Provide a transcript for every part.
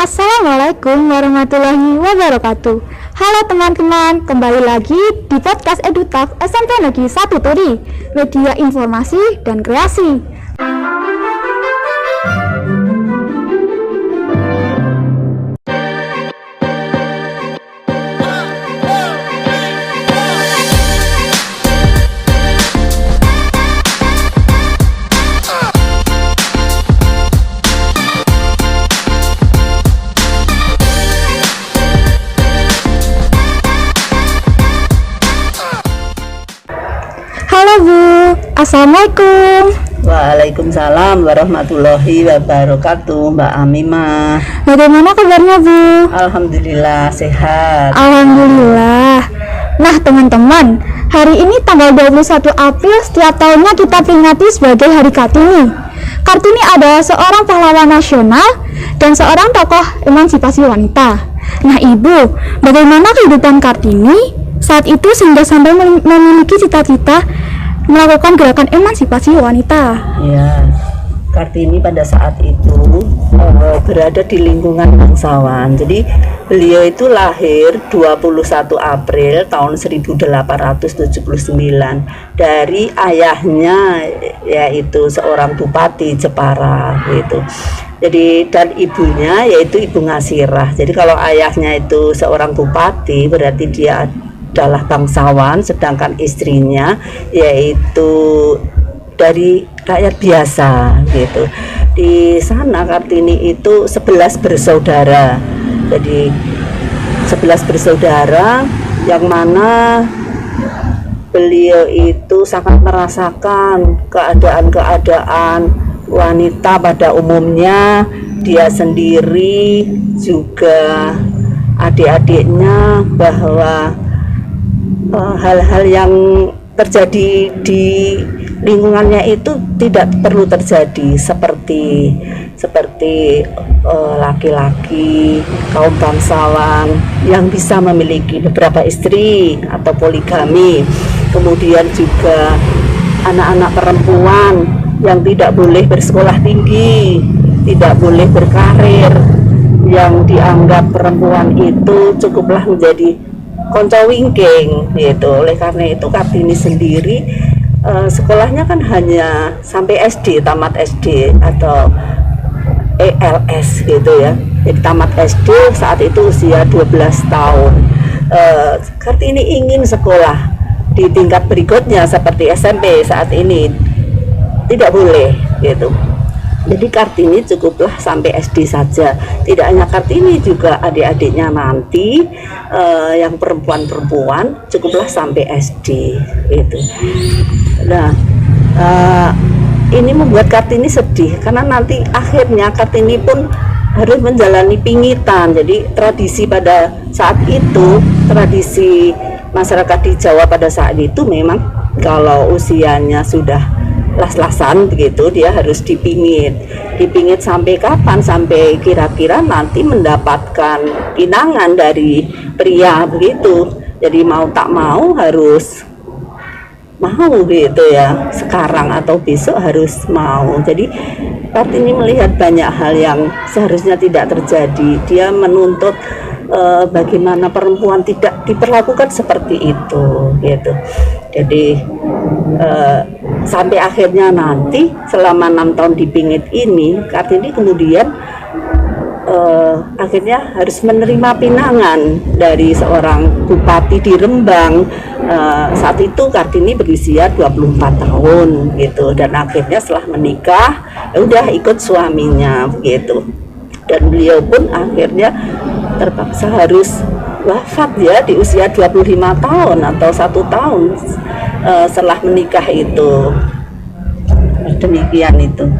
Assalamualaikum warahmatullahi wabarakatuh. Halo teman-teman, kembali lagi di podcast EduTalk SMP Negeri 1 Turi, media informasi dan kreasi. Halo Bu, Assalamualaikum. Waalaikumsalam warahmatullahi wabarakatuh, Mbak Amimah. Bagaimana kabarnya Bu? Alhamdulillah sehat. Alhamdulillah. Nah teman-teman, hari ini tanggal 21 April setiap tahunnya kita peringati sebagai Hari Kartini. Kartini adalah seorang pahlawan nasional dan seorang tokoh emansipasi wanita. Nah Ibu, bagaimana kehidupan Kartini saat itu sehingga sampai memiliki cita-cita melakukan gerakan emansipasi wanita? Ya, Kartini pada saat itu berada di lingkungan bangsawan. Jadi beliau itu lahir 21 April tahun 1879 dari ayahnya, yaitu seorang bupati Jepara gitu. Jadi dan ibunya yaitu Ibu Ngasirah. Jadi kalau ayahnya itu seorang bupati berarti dia adalah bangsawan, sedangkan istrinya yaitu dari rakyat biasa gitu. Di sana Kartini itu 11 bersaudara. Jadi 11 bersaudara yang mana beliau itu sangat merasakan keadaan-keadaan wanita pada umumnya. Dia sendiri juga adik-adiknya, bahwa hal-hal yang terjadi di lingkungannya itu tidak perlu terjadi, seperti laki-laki kaum bangsawan yang bisa memiliki beberapa istri atau poligami, kemudian juga anak-anak perempuan yang tidak boleh bersekolah tinggi, tidak boleh berkarir, yang dianggap perempuan itu cukuplah menjadi konco wingking gitu. Oleh karena itu Kartini sendiri sekolahnya kan hanya sampai SD, tamat SD atau ELS gitu ya. Jadi tamat SD saat itu usia 12 tahun. Kartini ingin sekolah di tingkat berikutnya seperti SMP, saat ini tidak boleh gitu. Jadi Kartini cukuplah sampai SD saja. Tidak hanya Kartini, juga adik-adiknya nanti yang perempuan-perempuan cukuplah sampai SD itu. Nah, ini membuat Kartini sedih karena nanti akhirnya Kartini pun harus menjalani pingitan. Jadi tradisi pada saat itu, tradisi masyarakat di Jawa pada saat itu memang kalau usianya sudah las-lasan begitu, dia harus dipingit sampai kapan? Sampai kira-kira nanti mendapatkan pinangan dari pria begitu. Jadi mau tak mau harus mau gitu ya, sekarang atau besok harus mau. Jadi Kartini melihat banyak hal yang seharusnya tidak terjadi. Dia menuntut bagaimana perempuan tidak diperlakukan seperti itu gitu. Jadi sampai akhirnya nanti selama 6 tahun dipingit ini, Kartini kemudian akhirnya harus menerima pinangan dari seorang bupati di Rembang. Saat itu Kartini berusia 24 tahun gitu, dan akhirnya setelah menikah udah ikut suaminya begitu. Dan beliau pun akhirnya terpaksa harus wafat ya di usia 25 tahun atau 1 tahun setelah menikah itu. Demikian itu.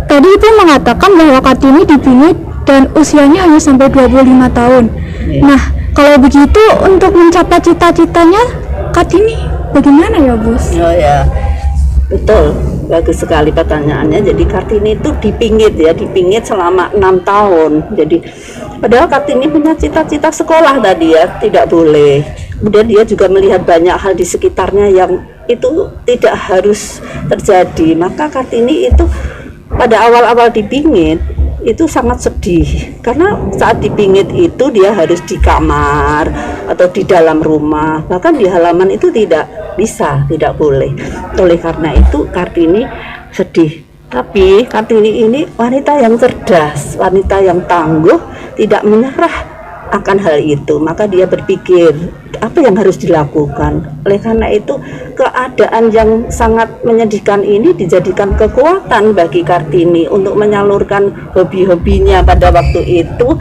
Tadi Ibu mengatakan bahwa Kartini dipingit dan usianya hanya sampai 25 tahun. Ya. Nah, kalau begitu untuk mencapai cita-citanya Kartini bagaimana ya, Bos? Oh ya, betul. Bagus sekali pertanyaannya. Jadi Kartini itu dipingit selama 6 tahun. Jadi padahal Kartini punya cita-cita sekolah tadi ya, tidak boleh. Kemudian dia juga melihat banyak hal di sekitarnya yang itu tidak harus terjadi. Maka Kartini itu pada awal-awal dipingit itu sangat sedih karena saat dipingit itu dia harus di kamar atau di dalam rumah, bahkan di halaman itu tidak bisa, tidak boleh. Oleh karena itu Kartini sedih. Tapi Kartini ini wanita yang cerdas, wanita yang tangguh, tidak menyerah akan hal itu. Maka dia berpikir apa yang harus dilakukan. Oleh karena itu keadaan yang sangat menyedihkan ini dijadikan kekuatan bagi Kartini untuk menyalurkan hobi-hobinya pada waktu itu,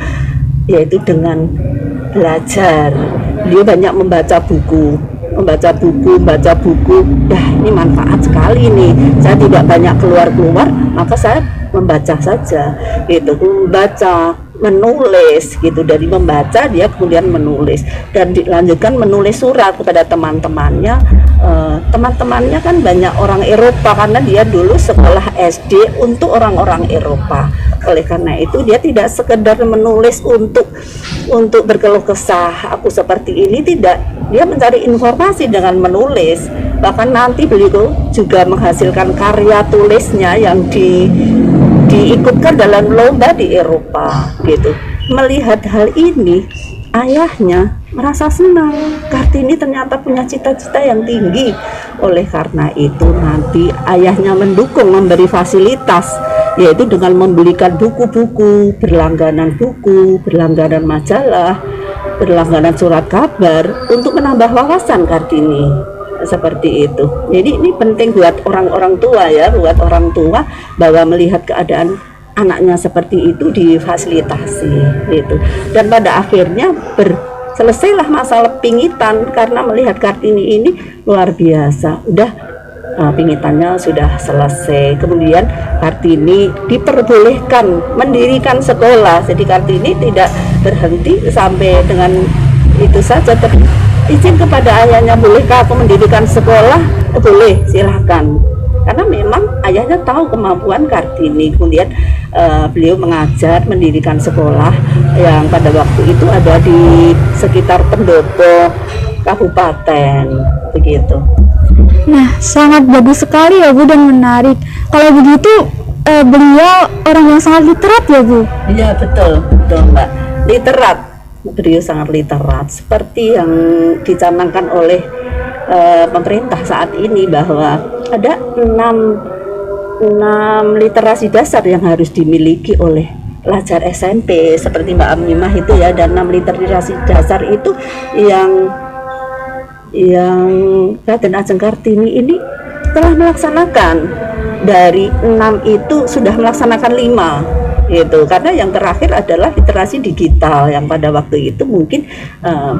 yaitu dengan belajar. Dia banyak membaca buku. Membaca buku. Ini manfaat sekali nih. Saya tidak banyak keluar, maka saya membaca saja. Gitu, membaca, menulis gitu. Dari membaca dia kemudian menulis dan dilanjutkan menulis surat kepada teman-temannya. Teman-temannya kan banyak orang Eropa karena dia dulu sekolah SD untuk orang-orang Eropa. Oleh karena itu dia tidak sekedar menulis untuk berkeluh kesah aku seperti ini, tidak. Dia mencari informasi dengan menulis. Bahkan nanti beliau juga menghasilkan karya tulisnya yang diikutkan dalam lomba di Eropa gitu. Melihat hal ini, ayahnya merasa senang. Kartini ternyata punya cita-cita yang tinggi. Oleh karena itu nanti ayahnya mendukung, memberi fasilitas, yaitu dengan membelikan buku-buku, berlangganan majalah, berlangganan surat kabar untuk menambah wawasan Kartini. Seperti itu. Jadi ini penting buat orang-orang tua ya, buat orang tua bahwa melihat keadaan anaknya seperti itu difasilitasi gitu. Dan pada akhirnya selesailah masalah pingitan karena melihat Kartini ini luar biasa. Udah pingitannya sudah selesai. Kemudian Kartini diperbolehkan mendirikan sekolah. Jadi Kartini tidak berhenti sampai dengan itu saja, izin kepada ayahnya, bolehkah aku mendirikan sekolah? Boleh, silahkan. Karena memang ayahnya tahu kemampuan Kartini. Kemudian beliau mengajar, mendirikan sekolah yang pada waktu itu ada di sekitar Pendopo Kabupaten, begitu. Nah, sangat bagus sekali ya Bu dan menarik. Kalau begitu beliau orang yang sangat literat ya Bu? Iya betul Mbak, literat. Beliau sangat literat seperti yang dicanangkan oleh pemerintah saat ini bahwa ada 6 literasi dasar yang harus dimiliki oleh pelajar SMP seperti Mbak Aminah itu ya, dan 6 literasi dasar itu yang Raden Ajeng Kartini ini telah melaksanakan. Dari 6 itu sudah melaksanakan 5 gitu, karena yang terakhir adalah literasi digital yang pada waktu itu mungkin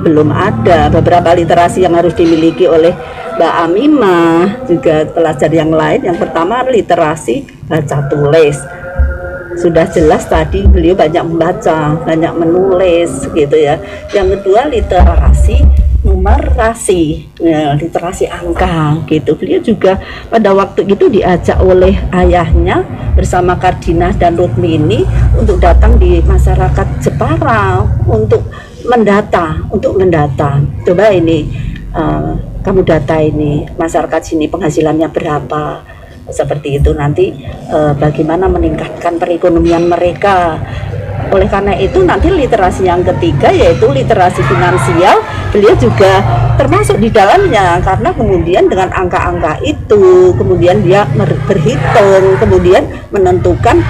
belum ada. Beberapa literasi yang harus dimiliki oleh Mbak Aminah juga pelajar yang lain. Yang pertama literasi baca tulis, sudah jelas tadi beliau banyak membaca, banyak menulis gitu ya. Yang kedua literasi numerasi, ya, literasi angka gitu. Beliau juga pada waktu itu diajak oleh ayahnya bersama Kardinah dan Rukmini untuk datang di masyarakat Jepara untuk mendata. Coba ini kamu data ini masyarakat sini penghasilannya berapa, seperti itu. Nanti bagaimana meningkatkan perekonomian mereka. Oleh karena itu nanti literasi yang ketiga yaitu literasi finansial, beliau juga termasuk di dalamnya, karena kemudian dengan angka-angka itu kemudian dia berhitung, kemudian menentukan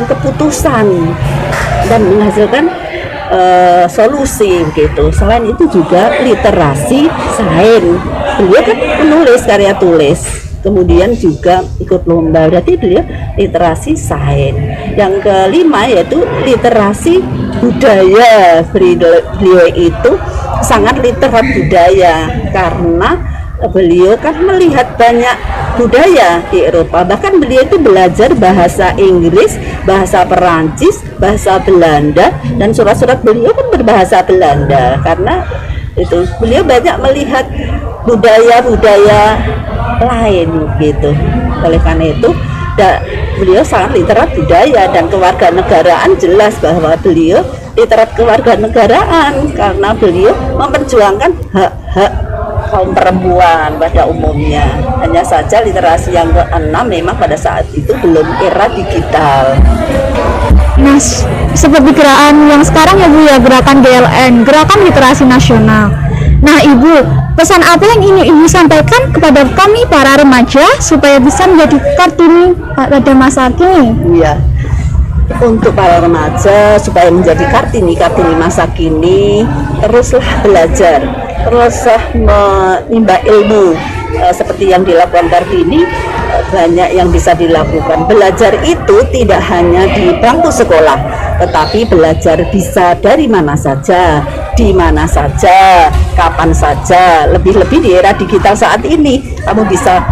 keputusan dan menghasilkan solusi gitu. Selain itu juga literasi sains, beliau kan menulis karya tulis, kemudian juga ikut lomba, berarti beliau literasi sains. Yang kelima yaitu literasi budaya. Beliau itu sangat literat budaya karena beliau kan melihat banyak budaya di Eropa. Bahkan beliau itu belajar bahasa Inggris, bahasa Perancis, bahasa Belanda, dan surat-surat beliau kan berbahasa Belanda karena itu beliau banyak melihat budaya-budaya lain gitu. Oleh karena itu beliau sangat literat budaya, dan kewarganegaraan jelas bahwa beliau literat kewarganegaraan karena beliau memperjuangkan hak-hak kaum perempuan pada umumnya. Hanya saja literasi yang keenam memang pada saat itu belum era digital. Nah, seperti gerakan yang sekarang ya Bu ya, gerakan GLN, Gerakan Literasi Nasional. Nah Ibu, pesan apa yang ingin Ibu sampaikan kepada kami para remaja supaya bisa menjadi Kartini pada masa kini? Iya. Untuk para remaja supaya menjadi Kartini masa kini, teruslah belajar, teruslah menimba ilmu. Seperti yang dilakukan Kartini, banyak yang bisa dilakukan. Belajar itu tidak hanya di bangku sekolah, tetapi belajar bisa dari mana saja, di mana saja, kapan saja. Lebih-lebih di era digital saat ini, kamu bisa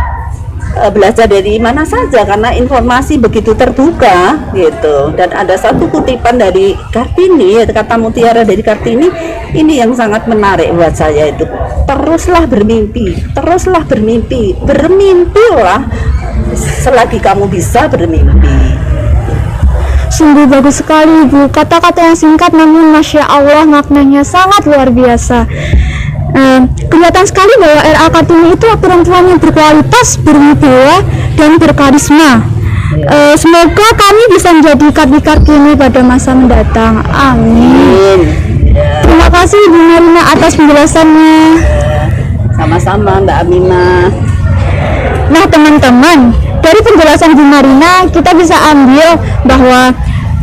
belajar dari mana saja karena informasi begitu terbuka gitu. Dan ada satu kutipan dari Kartini, kata mutiara dari Kartini ini yang sangat menarik buat saya, itu teruslah bermimpi, teruslah bermimpi, bermimpilah selagi kamu bisa bermimpi. Sungguh bagus sekali Bu, kata-kata yang singkat namun Masya Allah maknanya sangat luar biasa. Kelihatan sekali bahwa RA Kartini itu perempuan yang berkualitas, berwibawa, dan berkarisma. Semoga kami bisa menjadi Kartini pada masa mendatang. Amin. Terima kasih Ibu Marina atas penjelasannya. Sama-sama Mbak Aminah. Nah teman-teman, dari penjelasan Bu Marina kita bisa ambil bahwa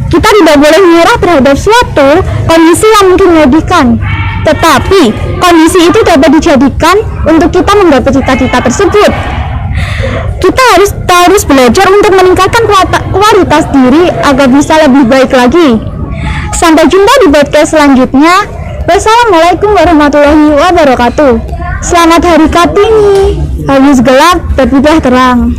kita tidak boleh menyerah terhadap suatu kondisi yang mungkin menyedihkan, tetapi kondisi itu dapat dijadikan untuk kita menggapai cita-cita tersebut. Kita harus terus belajar untuk meningkatkan kualitas diri agar bisa lebih baik lagi. Sampai jumpa di podcast selanjutnya. Wassalamualaikum warahmatullahi wabarakatuh. Selamat Hari Kartini, habis gelap berpindah terang.